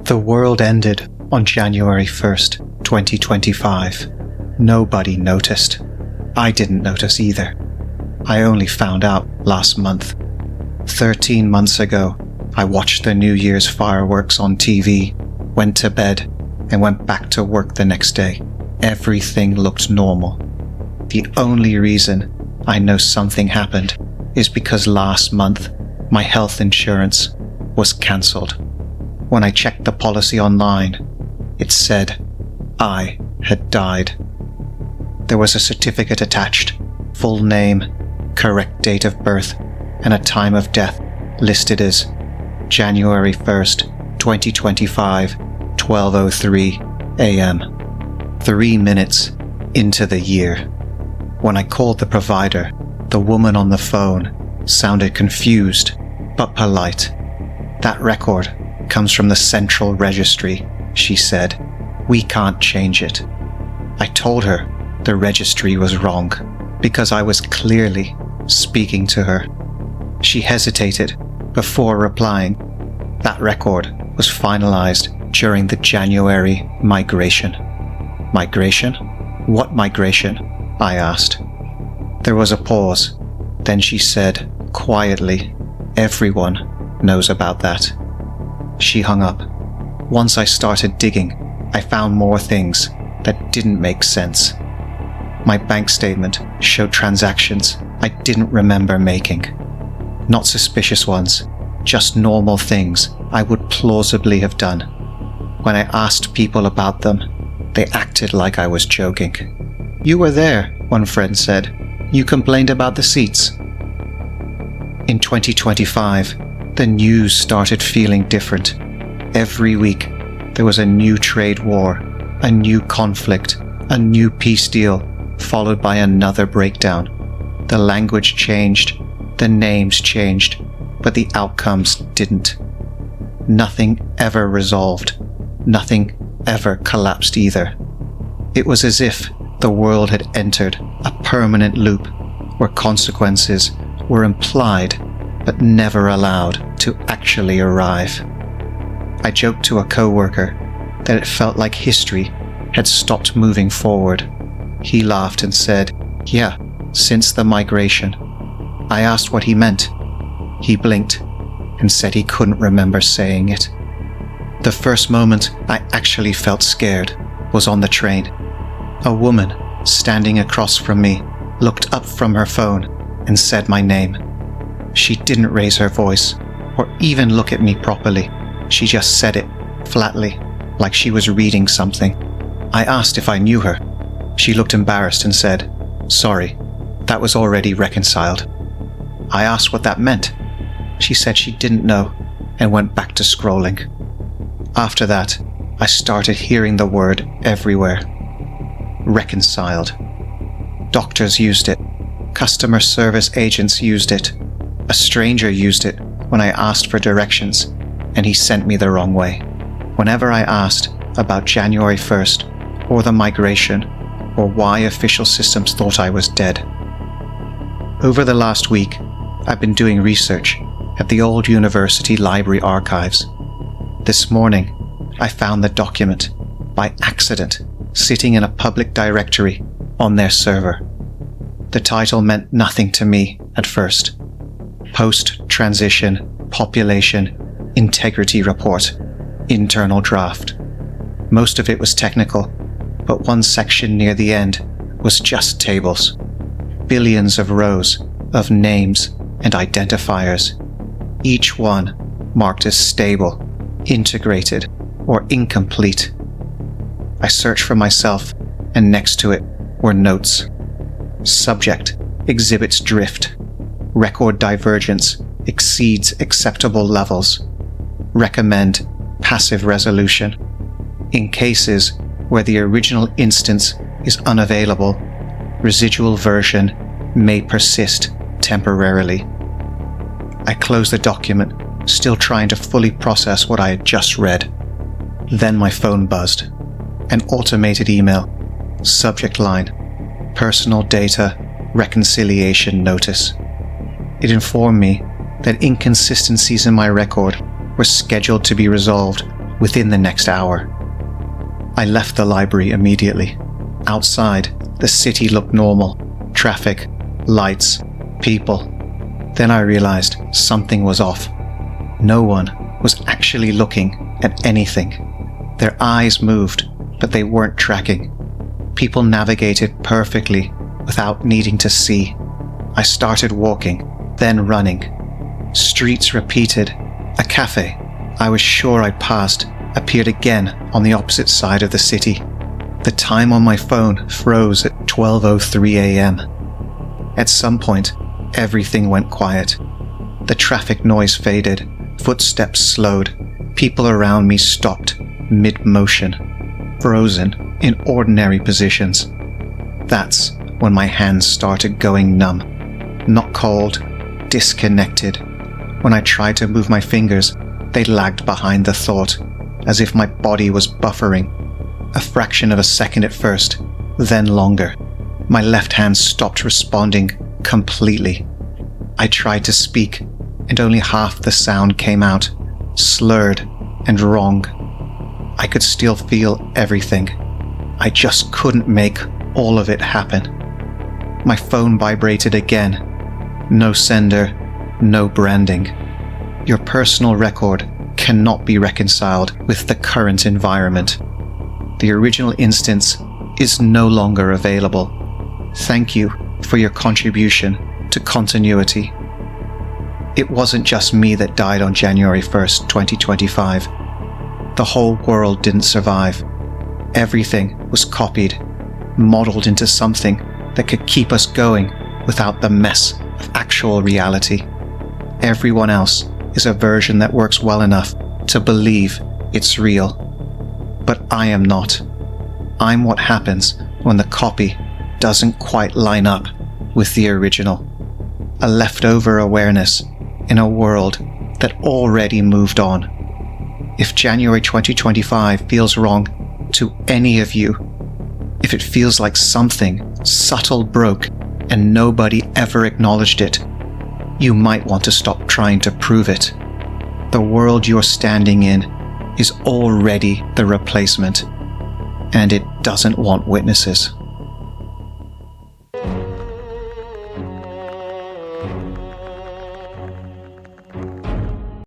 The world ended on January 1st, 2025. Nobody noticed. I didn't notice either. I only found out last month. 13 months ago, I watched the New Year's fireworks on TV, went to bed, and went back to work the next day. Everything looked normal. The only reason I know something happened is because last month, my health insurance was cancelled. When I checked the policy online, it said I had died. There was a certificate attached, full name, correct date of birth, and a time of death listed as January 1st, 2025, 12:03 a.m. 3 minutes into the year. When I called the provider, the woman on the phone sounded confused but polite. That record comes from the central registry, she said. We can't change it. I told her the registry was wrong because I was clearly speaking to her. She hesitated before replying. That record was finalized during the January migration. Migration? What migration? I asked. There was a pause. Then she said, quietly, everyone knows about that. She hung up. Once I started digging, I found more things that didn't make sense. My bank statement showed transactions I didn't remember making. Not suspicious ones, just normal things I would plausibly have done. When I asked people about them, they acted like I was joking. You were there, one friend said. You complained about the seats. In 2025, the news started feeling different. Every week, there was a new trade war, a new conflict, a new peace deal, followed by another breakdown. The language changed, the names changed, but the outcomes didn't. Nothing ever resolved. Nothing ever collapsed either. It was as if the world had entered a permanent loop where consequences were implied but never allowed to actually arrive. I joked to a coworker that it felt like history had stopped moving forward. He laughed and said, "Yeah, since the migration." I asked what he meant. He blinked and said he couldn't remember saying it. The first moment I actually felt scared was on the train. A woman standing across from me looked up from her phone and said my name. She didn't raise her voice or even look at me properly. She just said it flatly, like she was reading something. I asked if I knew her. She looked embarrassed and said, "Sorry, that was already reconciled." I asked what that meant. She said she didn't know and went back to scrolling. After that, I started hearing the word everywhere. Reconciled. Doctors used it. Customer service agents used it. A stranger used it when I asked for directions, and he sent me the wrong way. Whenever I asked about January 1st, or the migration, or why official systems thought I was dead. Over the last week, I've been doing research at the old university library archives. This morning, I found the document, by accident, sitting in a public directory on their server. The title meant nothing to me at first. Post-Transition Population Integrity Report, Internal Draft. Most of it was technical, but one section near the end was just tables. Billions of rows of names and identifiers, each one marked as stable, integrated, or incomplete. I searched for myself, and next to it were notes. Subject exhibits drift. Record divergence exceeds acceptable levels. Recommend passive resolution. In cases where the original instance is unavailable, residual version may persist temporarily. I closed the document, still trying to fully process what I had just read. Then my phone buzzed. An automated email. Subject line: Personal Data Reconciliation Notice. It informed me that inconsistencies in my record were scheduled to be resolved within the next hour. I left the library immediately. Outside, the city looked normal. Traffic, lights, people. Then I realized something was off. No one was actually looking at anything. Their eyes moved, but they weren't tracking. People navigated perfectly without needing to see. I started walking, then running. Streets repeated. A cafe I was sure I'd passed appeared again on the opposite side of the city. The time on my phone froze at 12:03 a.m. At some point, everything went quiet. The traffic noise faded, footsteps slowed, people around me stopped, mid-motion, frozen in ordinary positions. That's when my hands started going numb. Not cold, disconnected. When I tried to move my fingers, they lagged behind the thought, as if my body was buffering. A fraction of a second at first, then longer. My left hand stopped responding completely. I tried to speak, and only half the sound came out, slurred and wrong. I could still feel everything. I just couldn't make all of it happen. My phone vibrated again. No sender, no branding. Your personal record cannot be reconciled with the current environment. The original instance is no longer available. Thank you for your contribution to continuity. It wasn't just me that died on January 1st, 2025. The whole world didn't survive. Everything was copied, modeled into something that could keep us going without the mess of actual reality. Everyone else is a version that works well enough to believe it's real. But I am not. I'm what happens when the copy doesn't quite line up with the original. A leftover awareness in a world that already moved on. If January 2025 feels wrong to any of you, if it feels like something subtle broke and nobody ever acknowledged it, you might want to stop trying to prove it. The world you're standing in is already the replacement, and it doesn't want witnesses.